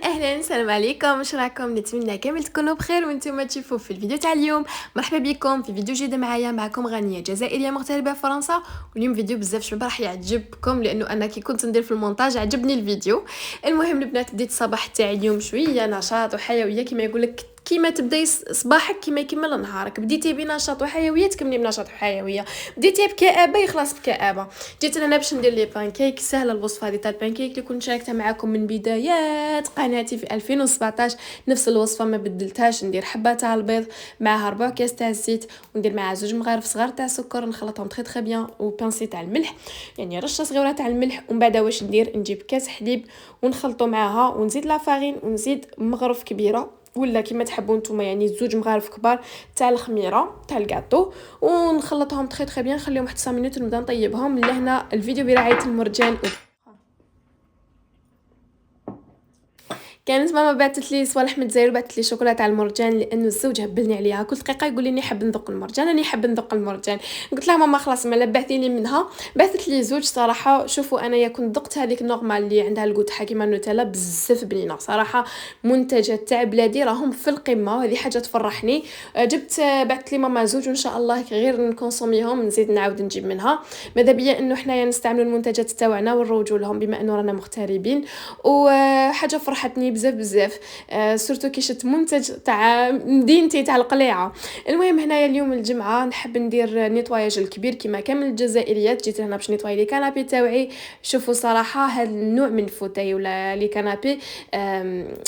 اهلا السلام عليكم، واش راكم؟ نتمنى كامل تكونوا بخير وانتم تشوفوا في الفيديو تاع اليوم. مرحبا بكم في فيديو جديد معكم غنيه جزائريه مغتربه في فرنسا. واليوم فيديو بزاف شباب راح يعجبكم لانه انا كي كنت ندير في المونتاج عجبني الفيديو. المهم البنات، بديت الصباح تاعي اليوم شويه نشاط وحيويه كما يقول لك، كيما تبداي صباحك كيما يكمل نهارك. بديتي بنشاط وحيويه تكملي بنشاط وحيويه، بديتي بكآبه يخلص بكآبه. جيت انا باش ندير لي بانكيك. سهله الوصفه هذه تاع البانكيك اللي كنت شاركتها معكم من بدايات قناتي في 2017. نفس الوصفه ما بدلتهاش. ندير حبه تاع البيض معها 4 كاس تاع الزيت، وندير معها 2 مغارف صغار تاع السكر، نخلطهم تري بيان، وبانسي تاع الملح، يعني رشه صغيره تاع الملح. ومن بعد واش ندير؟ نجيب كاس حليب ونخلطو معها، ونزيد لا فارين، ونزيد مغرف كبيره ولا كيما تحبوا نتوما، يعني 2 مغارف كبار تاع الخميره تاع الكاطو، ونخلطهم تري بيان. نخليهم حتى 5 مينوت ونبدا نطيبهم. لهنا الفيديو برعايه المرجان. كانت ماما بعثت لي صوالح من الجزائر، بعثت لي شوكولاته تاع المرجان، لانه الزوج هبلني عليها كل دقيقه يقول لي نحب نذوق المرجان، انا نحب نذوق المرجان. قلت لها ماما خلاص ما بعثي لي منها. بعثت لي زوج صراحه. شوفوا انا كنت ذقت هذيك نورمال اللي عندها القوت كيما النوتيلا، بزاف بنينه صراحه. منتجات تاع بلادي راهم في القمه، وهذه حاجه تفرحني. جبت بعثت لي ماما زوج، وان شاء الله غير نكونسوميهم نزيد نعاود نجيب منها. ماذا بيا انه حنايا نستعملوا المنتجات تاعنا ونروجوا لهم بما انه رانا مغتربين. وحاجه فرحتني بزاف سورتو كي شفت منتج تاع مدينتي تاع القليعه. المهم هنايا اليوم الجمعه نحب ندير نيطواياج الكبير كما كامل الجزائريات. جيت هنا باش نيطواي لي كنابي تاوعي. شوفوا صراحه هذا النوع من الفوتاي ولا لي كنابي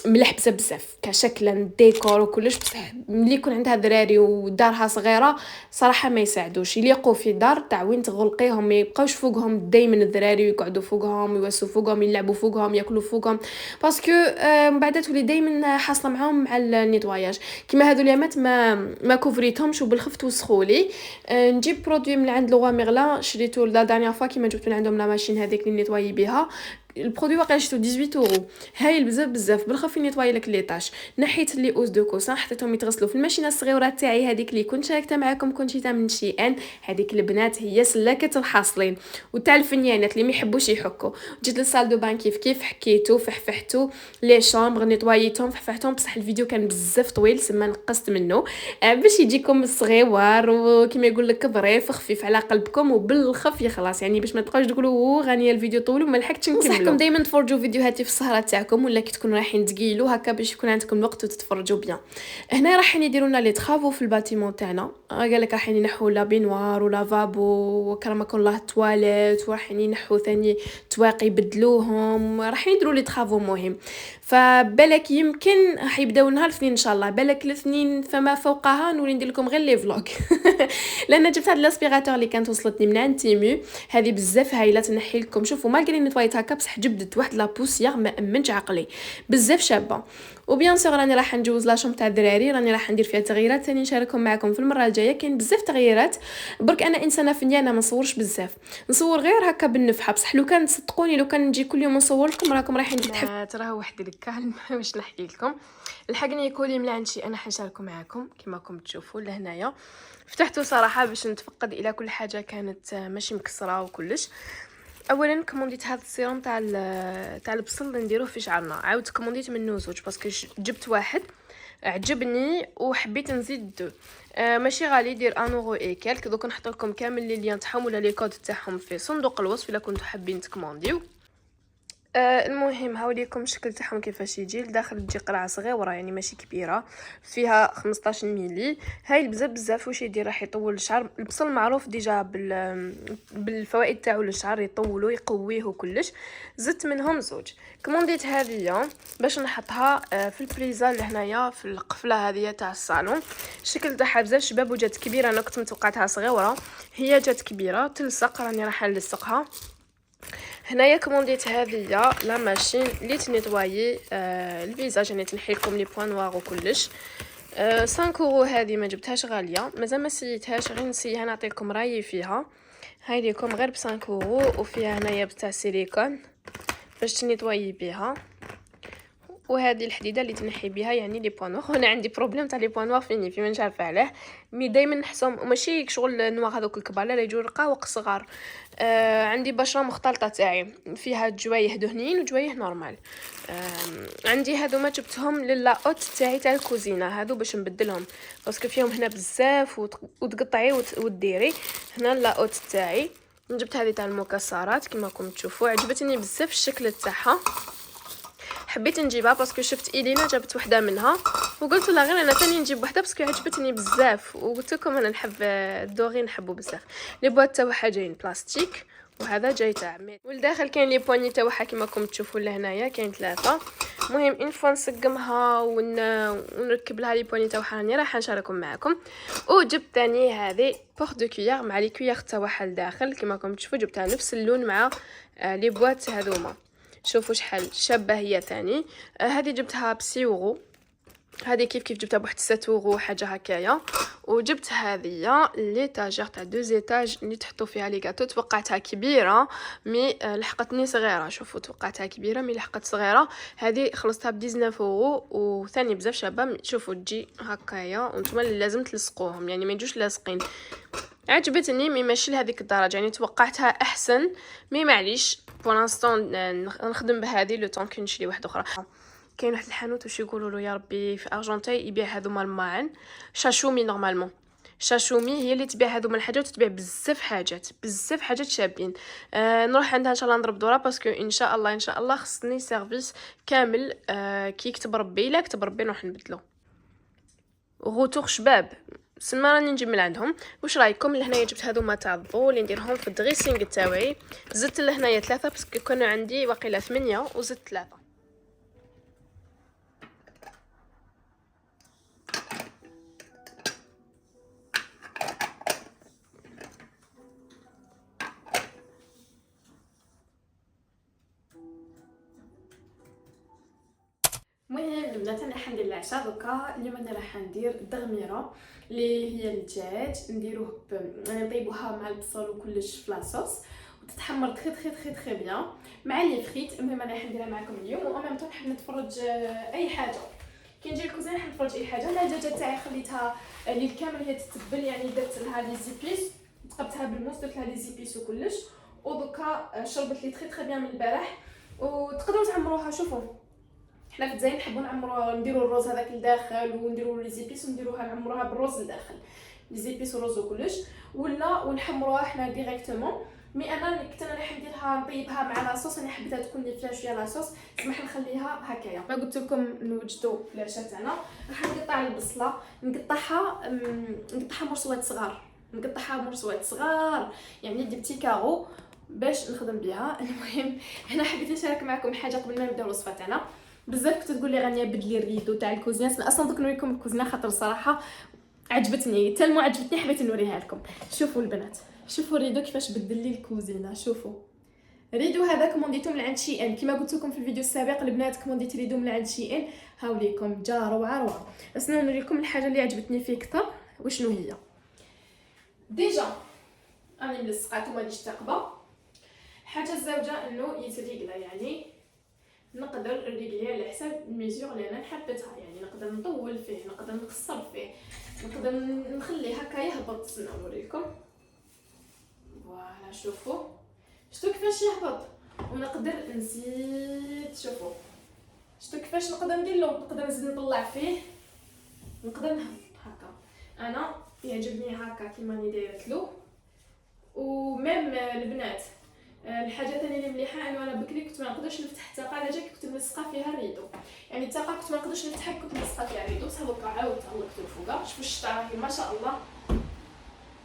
مليح بزاف كشكلا ديكور وكلش، بصح ملي يكون عندها دراري ودارها صغيره صراحه ما يساعدوش يليقوا في دار تاع وين تغلقيهم، ما يبقاوش فوقهم دائما الدراري ويقعدوا فوقهم يوسوا فوقهم يلعبوا فوقهم ياكلوا فوقهم، باسكو من بعد تولي دائما حاصله معاهم مع النيطواياج. كيما هذو اليامات ما كوفريتهمش وبالخف توسخولي. نجيب برودوي من عند لو ميغلا، شريته لا دانيير فوا كيما جبت من عندهم لا ماشين هذيك اللي نيطواي بها. البرودوي واقع شفتو 18 اورو، هايل بزاف بالخف نيطواي لك لي طاش. نحيت لي اوز دو كوسان حطيتهم يتغسلوا في الماشينه الصغيره تاعي هذيك اللي كنت شاركتها معكم، كنت شيتها من شي ان. هذيك البنات هي سلاكه الحاصلين وتاع الفنيانات اللي ما يحبوش يحكوا. جيت للصال دو بان كيف حكيتو فحفحتو لي شامبر نيطوايتهم فحفحتهم، بصح الفيديو كان بزاف طويل سما نقصت منه باش يجيكم الصغيوار وكيما يقول لك ظريف خفيف على قلبكم وبالخف يخلص، يعني باش ما تبقاوش تقولوا غانيه الفيديو طويل وما لحقتش نكملو. نصحكم دائما تفرجوا فيديوهاتي في السهره تاعكم ولا كي تكونوا رايحين تقيلوا هكا باش يكون عندكم الوقت وتتفرجوا بيان. هنا راح يديروا لنا لي طرافو في الباتيمون تاعنا. قال لك راح ينحوا لا بينوار ولا فابو وكرمكم الله تواليت، وراح ينحوا ثاني تواقي يبدلوهم، راح يديروا لي طرافو مهم. فبالك يمكن راح يبداو نهار الاثنين ان شاء الله، بالك الاثنين فما فوقها نولي ندير لكم غير لي فلوغ لان جبت هاد الاسبيراتور اللي كانت وصلتني من عند تيمو، هذه بزاف هايله تنحي لكم. شوفوا ما قالي نتوايت هكا بصح جبدت واحد لا بوسيير ما امنش عقلي، بزاف شابه. وبيان سور راني راح نجوز لا شوم تاع الدراري، راني راح ندير فيها تغييرات ثاني نشاركهم معكم في المره الجايه. كاين بزاف تغييرات، برك انا انسانه فنيانه ما نصورش بزاف، نصور غير هكا بالنفحه. بصح لو كان تصدقوني لو كان نجي كل يوم نصور لكم راكم رايحين ترى واحد الكلمه باش نحكي لكم. الحقني كولي من عند شي انا حنشاركو معكم كما راكم تشوفوا لهنايا. فتحته صراحه باش نتفقد الى كل حاجه كانت ماشي مكسره وكلش. اولا كومونديت هذا السيروم تاع البصل اللي نديروه في شعرنا، عاودت كومونديت منه زوج باسكو جبت واحد عجبني وحبيت نزيد دو. ماشي غالي، يدير 1 اورو اي كالك. دوك نحط لكم كامل لي لين تاعهم ولا لي كود تاعهم في صندوق الوصف الا كنتو حابين تكومونديو. المهم هاوليكم الشكل تاعهم كيفاش يجي. لداخل تجي قرعه صغيره يعني ماشي كبيره، فيها 15 ملي. هاي بزاف واش يدير راح يطول الشعر. البصل معروف ديجا بالفوائد تاعو للشعر، يطولو يقويه وكلش. زدت منهم زوج. كومونديت هذه باش نحطها في البريزا لهنايا في القفله هذه تاع الصالون. الشكل تاعها بزاف شباب وجات كبيره، انا كنت متوقعتها صغيره، هي جات كبيره تلصق. راني راح نلصقها. هنايا كومونديت هذه لا ماشين اللي تنيطوايي الفيزاج، يعني تنحي لكم لي بوين نوار وكلش. 5 اورو. هذه ما جبتهاش غاليه، مازال ما سيتهاش، غير نسيها نعطيكم رايي فيها. هاي ليكم غير ب 5 اورو، وفيها هنايا بتاع سيليكون باش تنيطوايي بها. وهذه الحديده اللي تنحي بها يعني لي بوان نوار. انا عندي بروبليم تاع لي بوان نوار في مش عارفه علاه، مي دائما نحسهم ماشي شغل نوار هذوك الكبار، لا يجوا رقاق صغار. عندي بشره مختلطه تاعي فيها جوايه دهنيين وجوايه نورمال. عندي هذوما جبتهم للاوت تاعي تاع الكوزينه، هذو باش نبدلهم باسكو فيهم هنا بزاف وتقطعي وتديري. هنا اللاوت تاعي جبت هذه تاع المكسرات كما راكم تشوفوا، عجبتني بزاف الشكل تاعها، حبيت نجيبها باسكو شفت ايلينا جابت وحده منها وقلت لها غير انا ثاني نجيب وحده باسكو عجبتني بزاف، وقلت لكم انا نحب الدوغي نحبو بزاف. لي بواط تاعها جايين بلاستيك وهذا جاي تاع والداخل كاين لي بواني تاعها كما راكم تشوفوا لهنايا كاين 3. المهم ان فوا نسقمها ونركب لها لي بواني تاعها راني راح نشاركهم معكم. وجبت ثاني هذه بور دو كويير مع لي كويير تاعها لداخل كما راكم تشوفوا، جبتها نفس اللون مع لي بواط هذوما. شوفوا شحال شابه هي ثاني. هذه جبتها بسيورو، هذه كيف جبتها بواحد 7 اورو حاجه هكايا. وجبت هذه ليطاجير تاع 2 ايطاج اللي تحطوا فيها لي غاتو، توقعتها كبيره مي لحقتني صغيره. شوفوا توقعتها كبيره مي لحقت صغيره. هذه خلصتها ب 19 اورو وثاني بزاف شابه. شوفوا تجي هكايا وانتم اللي لازم تلصقوهم يعني ما يجوش لاصقين. عجبتني مي ماشي لهذيك الدرجه يعني توقعتها احسن مي معليش بولانستون نخدم بهذه لو طون كي نشري واحده اخرى. كاين واحد الحانوت واش يقولوا له يا ربي في ارجنتاي يبيع هذوما الماعن شاشومي. نورمالمون شاشومي هي اللي تبيع هذوما الحاجات وتبيع بزاف حاجات شابين. نروح عندها ان شاء الله نضرب دوره باسكو ان شاء الله خصني سيرفيس كامل. كي يكتب ربي لا كتب ربي نروح نبدلو غوتور شباب سما راني نجيب من عندهم. واش رايكم؟ لهنايا جبت هذوما تاع الضو اللي نديرهم في الدريسينغ تاعي. زدت لهنايا 3 باسكو كانوا عندي واقيلا 8 وزدت 3. المهم البنات انا حندير العشاء دوكا. اليوم انا راح ندير الدغميره اللي هي الدجاج نديروه نطيبوها مع البصل وكلش في لاصوص وتتحمر تري بيان مع لي فريت. المهم انا راح نديرها معكم اليوم و ميم طون نحب نتفرج اي حاجه كي نجي الكوزين نحب نتفرج اي حاجه. انا الدجاجه تاعي خليتها ليل كامل هي تتبل يعني درت لها لي زيبيس تقبتها بالموس درت لها لي زيبيس وكلش ودوكا شربت لي تري بيان من البارح. وتقدروا تعمروها. شوفوا حنا في الجزائر نحبوا نعمروا نديروا الروز هذاك لداخل ونديروا لي زيبيس ونديروها نعمروها بالروز لداخل لي زيبيس والروز وكلش ولا ونحمروها حنا ديريكتومون. مي انا كنت انا راح نديرها نطيبها مع لاصوص. انا حبيتها تكون لي فيها شويه لاصوص سمح نخليها هكايا. ما قلت لكم نوجدوا العشاء تاعنا. راح نقطع البصله نقطعها مرصوات صغار يعني دي بتي كارو باش نخدم بها. المهم انا حبيت نشارك معكم حاجه قبل ما نبداو الوصفه تاعنا. بزاف كنت تقول لي غانيه بدلي الريدو تاع الكوزينه. انا اصلا دوك نوريكم الكوزينه خاطر الصراحه عجبتني تالمو عجبتني حبيت نوريها لكم. شوفوا البنات شوفوا الريدو كيفاش بدل لي الكوزينه. شوفوا الريدو هذا كومونديتو من عند شي ان كما قلت لكم في الفيديو السابق البنات كومونديت ريدو من عند شي ان. هاوليكم جا روعه. بس انا نوريكم الحاجه اللي عجبتني فيه كثر وشنو هي. ديجا راني ملصقات ومانيش ثاقبه. حاجه الزوجه انه يتريقلا يعني نقدر نريقليه على حساب الميزور اللي انا حبيتها يعني نقدر نطول فيه نقدر نقصر فيه نقدر نخليه هكا يهبط. استناو نوريكم. فوالا شفتوا كيفاش يهبط ونقدر نزيد. شفتوا كيفاش نقدر ندير له نقدر نزيد نطلع فيه نقدر نهبط هكا. انا يعجبني هكا كيما راني دايرت له. وميم البنات الحاجه ثانيه اللي مليحه انه انا بكري كنت ما نقدرش نفتح التاقه على جاك كنت ملصقه فيها الريدو يعني التاقه كنت ما نقدرش نفتحها كنت ملصقه فيها الريدو. بصح دوكا عاودت علقته الفوقه. شوفوا الشتا راهي ما شاء الله.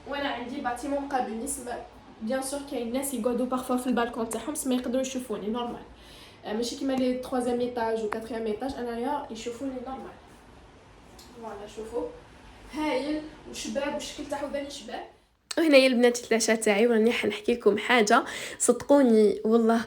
وانا عندي باتيمون مقابل نسمه بيان سور كاين الناس يقعدوا بارفوا في البالكون تاعهم بس ما يقدروا يشوفوني نورمال ماشي كيما لي 3 ايطاج و 4 ايطاج انايا يشوفوني نورمال. فوالا شوفوا هايل وشباب وشكل تاعو باني شباب. وهنايا البنات العشاء تاعي وراني حنحكي لكم حاجه صدقوني والله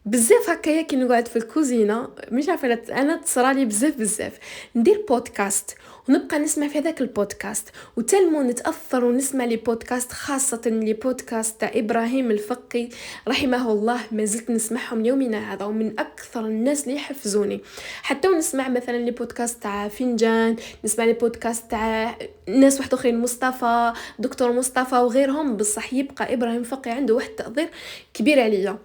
بزاف هكايا كي نقعد في الكوزينه مش عارفه انا تصرالي بزاف ندير بودكاست ونبقى نسمع في هذاك البودكاست وتلمو نتاثر ونسمع لي بودكاست، خاصه لي بودكاست تاع ابراهيم الفقي رحمه الله، ما زلت نسمعهم يومنا هذا ومن اكثر الناس اللي يحفزوني. حتى ونسمع مثلا لي بودكاست تاع فنجان، نسمع لي بودكاست تاع ناس واحد اخرين، مصطفى دكتور مصطفى وغيرهم، بصح يبقى ابراهيم الفقي عنده واحد التقدير كبير عليا.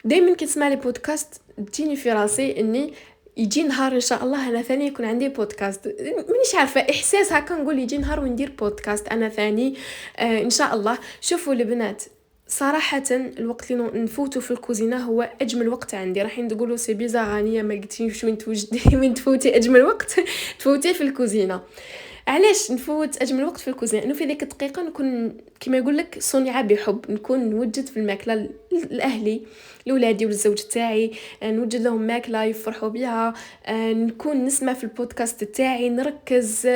دائما كنسمع لي بودكاست تجيني في راسي اني يجي نهار ان شاء الله انا ثاني يكون عندي بودكاست، مانيش عارفه احساس هكا نقول يجي نهار وندير بودكاست انا ثاني. ان شاء الله. شوفوا البنات، صراحة الوقت اللي نفوتو في الكوزينة هو أجمل وقت عندي. راح تقولوا سي بيزار رانيا ما قلتيش وين توجدي وين تفوتي أجمل وقت تفوتي في الكوزينة. علاش نفوت اجمل وقت في الكوزينه؟ انه في ديك الدقيقه نكون كما يقول لك صنيعه بحب، نكون نوجد في الماكله لاهلي لولادي والزوج تاعي، نوجد لهم ماكله يفرحوا بها، نكون نسمع في البودكاست تاعي، نركز،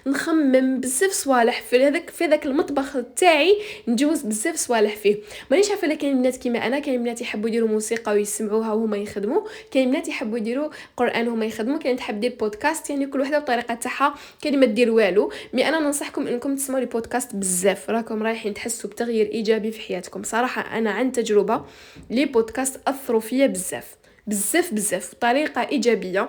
نخمم بزاف صوالح في ذاك المطبخ تاعي، نجوز بزاف صوالح فيه. مانيش عارفه لكن البنات كيما انا، كاين بنات يحبوا يديروا موسيقى ويسمعوها وهما يخدموا، كاين بنات يحبوا يديروا قران وهما يخدموا، كاين تحب دير بودكاست، يعني كل وحده بطريقه تاعها، كاين ما دير والو. مي انا ننصحكم انكم تسمعوا لي بودكاست بزاف، راكم رايحين تحسوا بتغيير ايجابي في حياتكم. صراحه انا عن تجربه لي بودكاست اثروا فيا بزاف بطريقه ايجابيه.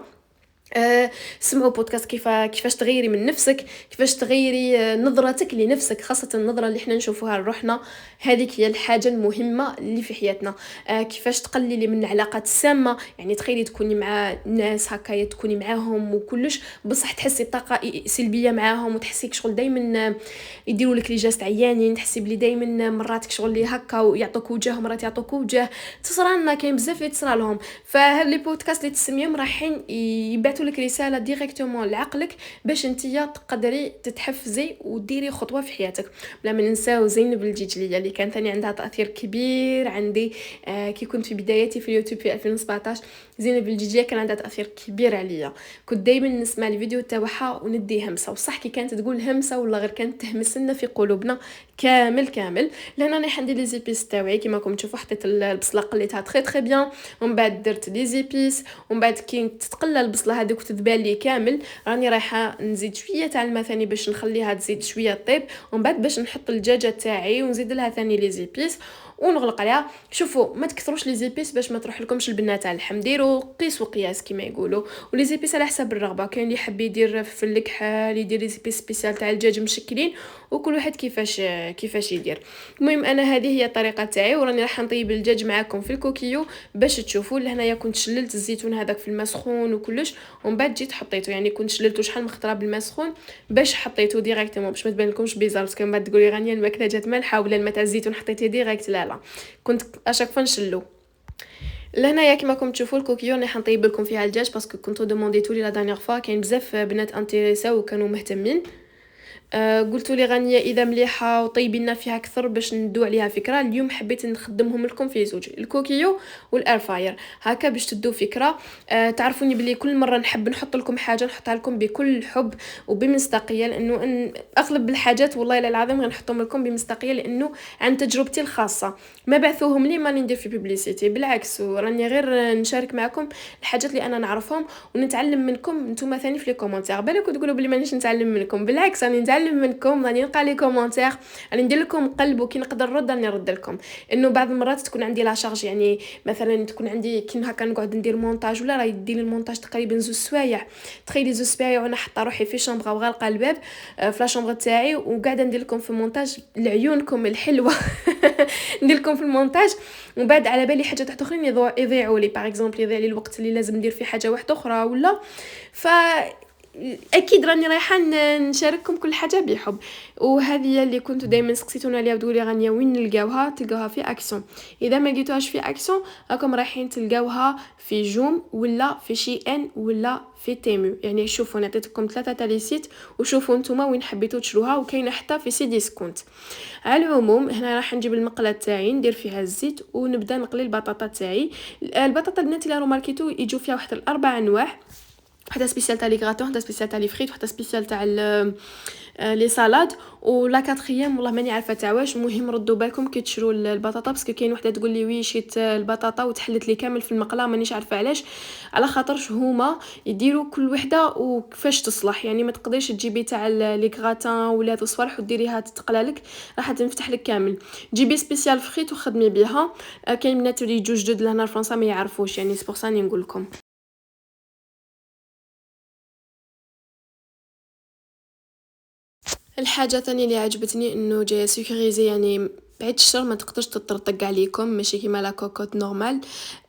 سمعوا بودكاست كيفاش تغيري من نفسك، كيفاش تغيري نظرتك لنفسك، خاصة النظرة اللي احنا نشوفوها لروحنا، هذيك هي الحاجة المهمة اللي في حياتنا. كيفاش تقللي من العلاقات السامة، يعني تخيلي تكوني مع ناس هكايا تكوني معاهم وكلش بصح تحسي بطاقة سلبية معاهم، وتحسي شغل دايما يديروا لك لي جاست عيانين، تحسي بلي دايما مرات شغل لي هكا ويعطوك وجه، مرات يعطوك وجه، تصرالنا كاين بزاف اللي تصرا لهم. فهاد لي بودكاست اللي تسميهم رايحين يبعثوا لك رساله ديريكتومون لعقلك باش انتيا تقدري تتحفزي وديري خطوه في حياتك. بلا ما ننساو زينب الجيجليه اللي كان ثاني عندها تاثير كبير عندي. كي كنت في بدايتي في اليوتيوب في 2017 زينب الجيجليه كان عندها تاثير كبير عليا، كنت دائما نسمع الفيديو تاعها وندي همسه، وصح كي كانت تقول همسه ولا غير كانت تهمس لنا في قلوبنا كامل. لهنا راني حندير لي زيبيس تاعي كيما راكم تشوفوا، حطيت البصله قليتها تري بيان، ومن بعد درت لي زيبيس، ومن بعد كي تتقلى البصله هذيك وتذبال لي كامل راني رايحه نزيد شويه تاع الماء ثاني باش نخليها تزيد شويه طيب، ومن بعد باش نحط الدجاجه تاعي ونزيد لها ثاني لي زيبيس ونغلق عليها. شوفوا ما تكثروش لي زيبيس باش ما تروح لكمش البنه تاع اللحم، ديروا قيس وقياس كما يقولوا، ولي زيبيس على حسب الرغبه. كاين اللي يحب يدير في الكحل يدير لي زيبيس سبيسيال تاع الدجاج مشكلين، وكل واحد كيفاش يدير. المهم انا هذه هي الطريقه تاعي، وراني راح نطيب الدجاج معكم في الكوكيو باش تشوفوا. لهنايا كنت شللت الزيتون هذاك في الماء سخون وكلش، ومن بعد جيت حطيته، يعني كنت شللته شحال مخطره بالماء سخون باش حطيته ديريكتومون باش ما تبان لكمش بيزار، باسكو من بعد تقولي غانيه الماكله جات مالحه ولا الماء تاع الزيتون حطيتيه ديريكت، لا كنت اشاك فنشلو. لهنايا كيما راكم تشوفوا الكوكيو راح نطيب لكم فيها الدجاج باسكو كنتو دومونديتو لي لا دانيير فوا، كاين بزاف بنات انتريساو وكانوا مهتمين. قلتوا لي غانيه اذا مليحه وطيبينا فيها اكثر باش ندو عليها فكره. اليوم حبيت نخدمهم لكم في زوج، الكوكيو والايرفاير، هكا باش تدو فكره. تعرفوني بلي كل مره نحب نحط لكم حاجه نحطها لكم بكل حب وبمصداقيه، لانه اغلب الحاجات والله العظيم غنحطهم لكم بمصداقيه، لانه عن تجربتي الخاصه. ما بعثوهم لي ما ندير في بوبليسيتي، بالعكس راني غير نشارك معكم الحاجات اللي انا نعرفهم ونتعلم منكم نتوما ثاني في لي كومونتير. بالك تقولوا بلي مانيش نتعلم منكم، بالعكس راني نتعلم منكم، راني نلقى لي كومونتير، راني ندير لكم قلب وكي نقدر نرد راني نرد لكم. انه بعض المرات تكون عندي لا شارج، يعني مثلا تكون عندي كي هكا نقعد ندير مونتاج ولا راهي دير المونتاج تقريبا 2 سوايع، تخيلي 2 سوايع وانا حاطه روحي في شامبر وغالقه الباب في لا شامبر تاعي وقاعده ندير لكم في المونتاج لعيونكم الحلوه ندير لكم في المونتاج، ومن بعد على بالي حاجات واحده اخرين يضيعوا لي، باغ اكزومبل يضيع لي الوقت اللي لازم ندير فيه حاجه واحده اخرى ولا. ف اكيد راني رايحه نشارككم كل حاجه بحب. وهذه اللي كنتوا دائما سقسيتونا عليها وتقولي غانيه وين نلقاوها، تلقاوها في اكسون. اذا ما لقيتوهاش في اكسون راكم رايحين تلقاوها في جوم ولا في شي ان ولا في تيمو. يعني شوفوا انا عطيتكم 3 تاع لي سيت وشوفوا نتوما وين حبيتوا تشروها، وكاينه حتى في سي ديسكونت. على العموم هنا راح نجيب المقله تاعي ندير فيها الزيت ونبدا نقلي البطاطا تاعي. البطاطا البنات اللي راهو ماركيتو يجوا فيها واحد 4 انواع، وحده سبيسيال تاع لي غراتون، وحده سبيسيال تاع لي فريت، وحده سبيسيال تاع لي سالاد. ولا كاتريام والله ماني عارفه تاع واش. المهم ردوا بالكم كي تشروا البطاطا، باسكو كاين وحده تقول لي وي شيت البطاطا وتحلت لي كامل في المقله، مانيش عارفه علاش. على خاطرش هما يديروا كل وحده وكيفاش تصلح، يعني ما تقدريش تجيبي تاع لي غراتان ولا هذو صوالح وديريها تتقلالك، راح تنفتح لك كامل. جيبي سبيسيال فريت وخدمي بها. كاين بنات اللي يجوا جدد لهنا لفرنسا ما يعرفوش، يعني سي بور سا نقول لكم. الحاجه الثانيه اللي عجبتني انه جايه سيكوريزي، يعني بعد الشر ما تقدرش تطرطق عليكم، ماشي كيما لا كوكوت نورمال.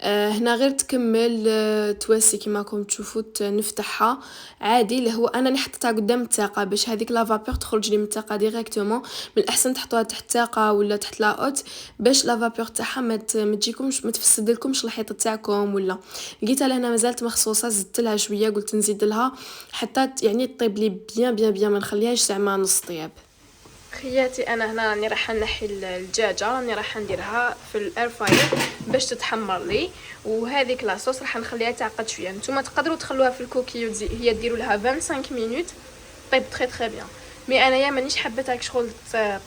هنا غير تكمل تواسي كيما راكم تشوفوا نفتحها عادي. اللي هو انا حطيتها قدام التاقه باش هذيك لا فابور تخرج لي من التاقه ديريكتومون. من الاحسن تحطوها تحت التاقه ولا تحت لا اوت باش لا فابور تاعها ما تجيكمش، ما تفسدلكمش الحيط تاعكم. ولا لقيتها لهنا مازالت مخصوصه، زدت لها شويه، قلت نزيد لها حتى يعني طيب لي بيان بيان بيان، ما نخليهاش زعما نص طياب. خياتي انا هنا راني راح نحي الدجاجه، راني راح نديرها في الاير فراير باش تتحمر لي. وهذيك لاصوص راح نخليها تعقد شويه. نتوما تقدروا تخلوها في الكوكيو هي ديروا لها 25 مينوت طيب تري تري بيان. مي انايا مانيش حبيتها شغل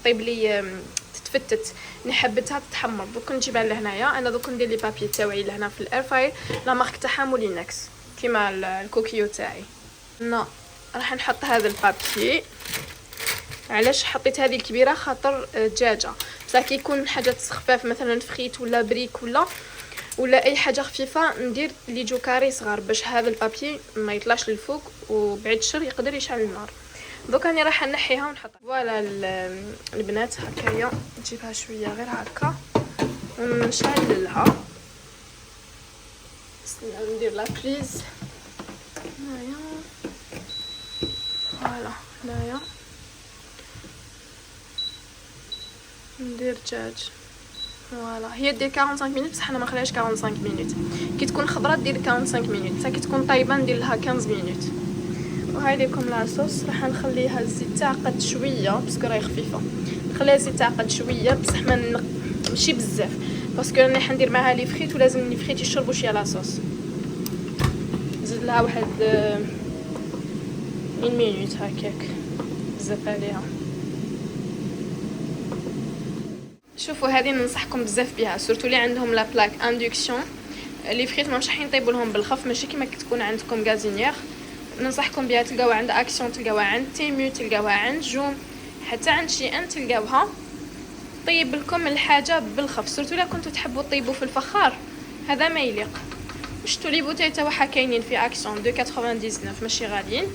طيب لي تتفتت، حبيتها تتحمر. دوك نجيبها لهنايا انا، دوك ندير لي بابي تاوعي لهنا في الاير فراير. لا مارك تاعها مولينكس كيما الكوكيو تاعي. راح نحط هذا البابي. علاش حطيت هذه الكبيره؟ خاطر دجاجه، بصح كي يكون حاجه خفاف مثلا فريت ولا بريك ولا اي حاجه خفيفه ندير لي جو كاري صغار باش هذا البابي ما يطلعش للفوق وبعد الشر يقدر يشعل النار. دوك راني راح نحيها ونحطها. فوالا البنات هكايا نجيبها شويه غير هكا ونشعل لها. ندير لا بليز هنايا. فوالا هنايا ندير دجاج. فوالا هي دير 45 مينوت، بصح انا ما نخليهاش 45 مينوت. كي تكون خضره دير 45 مينوت، حتى كي تكون طايبه ندير لها 15 مينوت. وهاي لكم لاصوص. راح نخليها الزيت تعقد شويه باسكو راهي خفيفه، نخليها الزيت تعقد شويه بصح ماشي بزاف، باسكو راني حندير معها لي فريت ولازم لي فريت يشربوا شويه لاصوص. نزيد لها واحد 1 مينوت هكاك، بزاف عليها. شوفوا هذه ننصحكم بزاف بها، سورتو اللي عندهم لا بلاك اندكسيون. لي فريت ما مش راح يطيبوا لهم بالخف، ماشي كيما تكون عندكم غازينيير. ننصحكم بها، تلقاوها عند اكسيون، تلقاوها عند تيمو، تلقاوها عند جوم، حتى عند شي ان تلقاوها. طيب لكم الحاجه بالخف، سورتو الا كنتو تحبوا طيبوا في الفخار هذا ما يليق. شفتوا لي بوتاي تاعها كاينين في اكسيون 2.99 ماشي غاليين.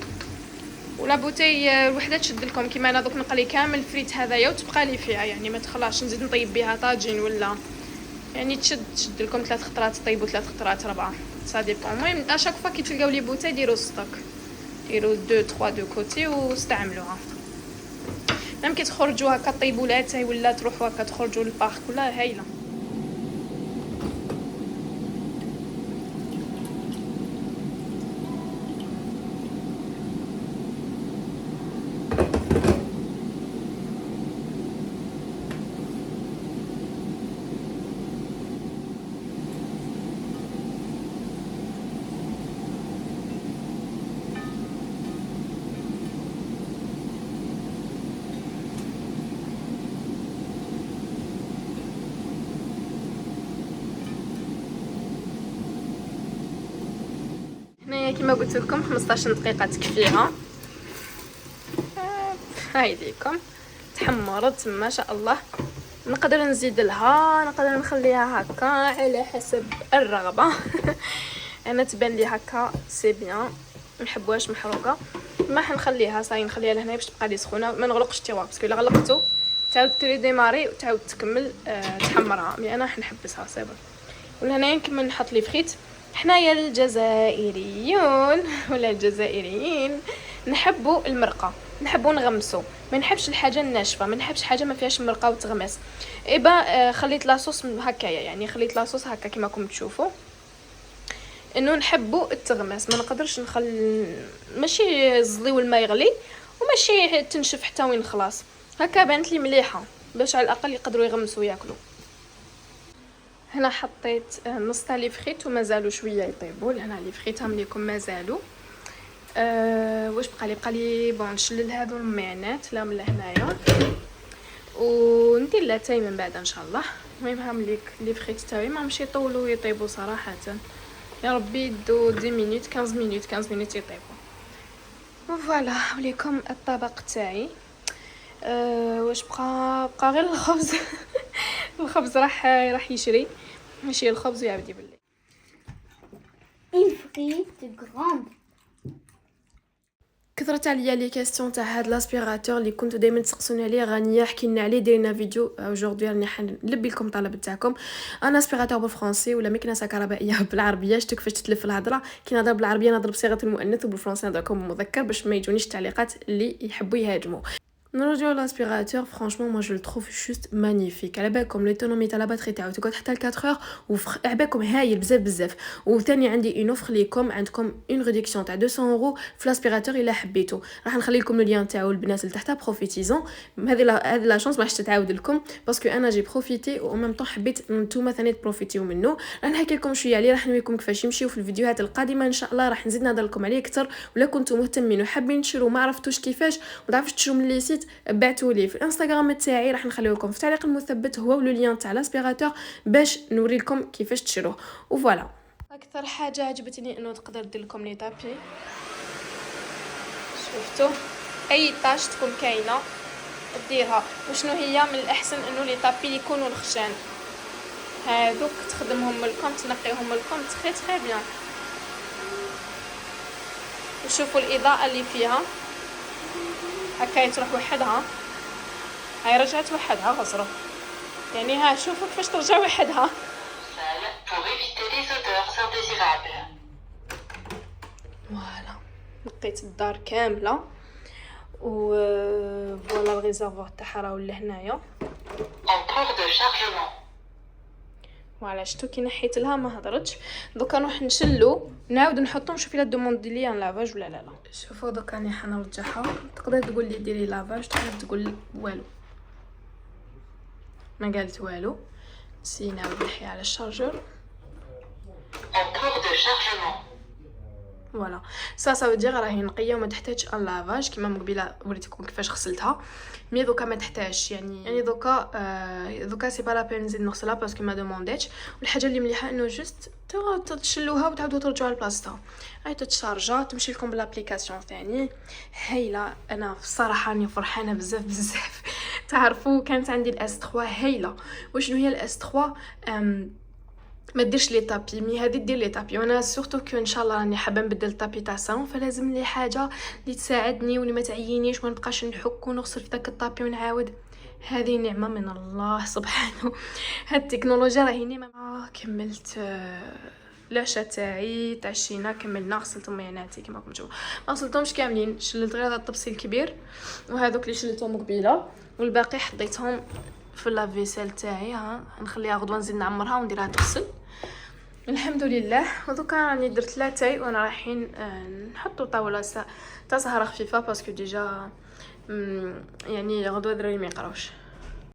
ولا بوتاي الوحده تشد لكم كيما انا دوك نقلي كامل فريت هذايا وتبقى لي فيها، يعني ما تخلاش نزيد نطيب بها طاجين ولا يعني تشد لكم 3 خطرات، طيبوا 3 خطرات 4 سا ديبون. المهم اشاك فوا كي تلقاو لي بوتاي ديروا ستوك، ديروا 2 3 دو كوتي واستعملوها. ميم كي تخرجوا هكا طيبوا لاتاي ولا تروحوا هكا تخرجوا للبارك ولا هايله. هنايا كما قلت لكم 15 دقيقه تكفيها. هاي ليكم تحمرت ما شاء الله. نقدر نزيد لها، نقدر نخليها هكا على حسب الرغبه. انا تبان لي هكا سي بيان، نحبوهاش محروقه. ما حنخليها صاي، نخليها لهنا باش تبقى لي سخونه، ما نغلقش التيوار باسكو الا غلقتو تعاود تري ديماري وتعاود تكمل تحمرها. مي انا حنحبسها صافي. ولهنا نكمل نحط لي فريت. حنايا الجزائريون ولا الجزائريين نحبوا المرقه، نحبوا نغمسوا، ما نحبش الحاجه الناشفه، ما نحبش حاجه ما فيهاش مرقه وتغمس. ايبا خليت لاصوص هكايا، يعني خليت لاصوص هكا كما راكم تشوفوا انه نحبوا التغمس. ما نقدرش ماشي زلي والماء يغلي وماشي تنشف حتى وين خلاص. هكا بانت لي مليحه باش على الاقل يقدروا يغمسوا ياكلوا. هنا حطيت نص تاع لي فريت ومازالوا شويه يطيبوا. هنا لي فريت هم ليكم مازالوا. واش بقى لي بون نشلل هادو المعانات لا من لهنايا وندير لاتاي من بعد ان شاء الله. المهم هامليك لي فريت تاعي ما مشي يطولوا يطيبوا صراحه، يا ربي يدو 10 مينوت 15 مينوت يطيبوا. وفوالا وليكم الطبق تاعي. واش بقى غير الخبز. الخبز راح يشري، ماشي الخبز يا عبدي بالله. Une frite grande. كثرت عليا لي كاستيون تاع هاد لاسبيراتور اللي كنتو دائما تسقسوني عليه، غنيه حكينا عليه ديرنا فيديو اجوردي راني حنلبي لكم الطلب تاعكم. انا اسبيراتور بالفرنسي ولا مكنسه كهربائيه بالعربيه. شتو كيفاش تتلف الهضره، كي نهضر بالعربيه نهضر بصيغه المؤنث وبالفرنسي نهضركم بالمذكر باش ما يجونيش التعليقات اللي يحبوا يهاجموا. نرجعوا لاسبيراتور. فرانشمون moi je le trouve juste magnifique. على بالكم ليتونومي تاع لا باتري تاعو تقعد حتى ل 4 اور على بالكم هايل بزاف. وثاني عندي اون اوفر ليكم، عندكم اون ريدكسيون تاع 200 اورو في لاسبيراتور الا حبيتو. راح نخلي لكم اللين تاعو البنات اللي تحتها بروفيتيزون. هذه لا شانس باش تتعاود لكم باسكو انا جي بروفيتي و ميم طون حبيت نتوما ثاني تبروفيتيو منه. راح نحكي لكم شويه عليه، راح نوريكم كيفاش يمشيو في الفيديوهات القادمه ان شاء الله. راح نزيد نهضر لكم عليه اكثر، ولا كنتم مهتمين وحابين تشرو ما عرفتوش كيفاش وما عرفتش تشرو من لي سيت بعتوا لي في الانستغرام تاعي، راح نخليو لكم في التعليق المثبت هو ولو لين تاع لاسبيراتور باش نوري لكم كيفاش تشروه. وفوالا اكثر حاجه عجبتني انه تقدر دير لكم لي طابي. شفتوا اي طاش تكون كاينه ديرها. وشنو هي من الاحسن انه لي طابي يكونوا الخشان، هذوك تخدمهم لكم تنقيهم لكم تري بيان. وشوفوا الاضاءه اللي فيها هكا تروح وحدها، هاي رجعت وحدها غزرو يعني. ها شوفوا كيفاش ترجع وحدها. فوالا نقيت الدار كامله و فوالا الريزرفوار تاعها راه ولا هنايا. فوالا شتو كي نحيت لها ما هضرتش. دوكا نروح نشلو نعاود نحطو نشوف الا دوموند ليا لافاج ولا لا. شوفوا دوكا راني حنرجعها. تقدر تقول لي ديري لافاج، تقدر تقول والو، ما قالت والو. نسينا نحي على الشارجور. فوالا سا فو دير راهي نقيه وما تحتاجش ان لافاج كيما من قبيله وريتكم كيفاش غسلتها. مي دوكا ما تحتاجش يعني دوكا سي با لا بين نزيد نغسلها باسكو ما دومونديتش. والحاجه اللي مليحه انه جست تشلوها وتعاودوا ترجعوا لبلاصتها. هاي تتشارجا تمشي لكم بالابليكاسيون ثاني هايله. انا بصراحه راني فرحانه بزاف. تعرفوا كانت عندي الاس 3 هايله. وشنو هي الاس 3 ما ديرش لي طابي، مي هذه دير لي طابي. وانا سورتو كو ان شاء الله راني حابه نبدل الطابي تاع الصالون، فلازم لي حاجه اللي تساعدني واللي ما تعينيش وما نبقاش نحك ونغسل في داك الطابي ونعاود. هذه نعمه من الله سبحانه. هاد التكنولوجيا راهي نعمه. كملت العشاء تاعي، تعشينا، كملنا، غسلت مياناتي كما راكم تشوفوا. ما غسلتهمش كاملين، شللت غير هذا الطبسي الكبير وهذوك اللي شللتهم قبيله، والباقي حطيتهم في لافيسيل تاعي. ها نخليها غدوه نزيد نعمرها ونديرها تغسل. الحمد لله. ودوكا راني درت لاتاي وانا رايحين نحطوا طاوله تاع سهره خفيفه باسكو ديجا يعني غدوه دراري ما يقراوش.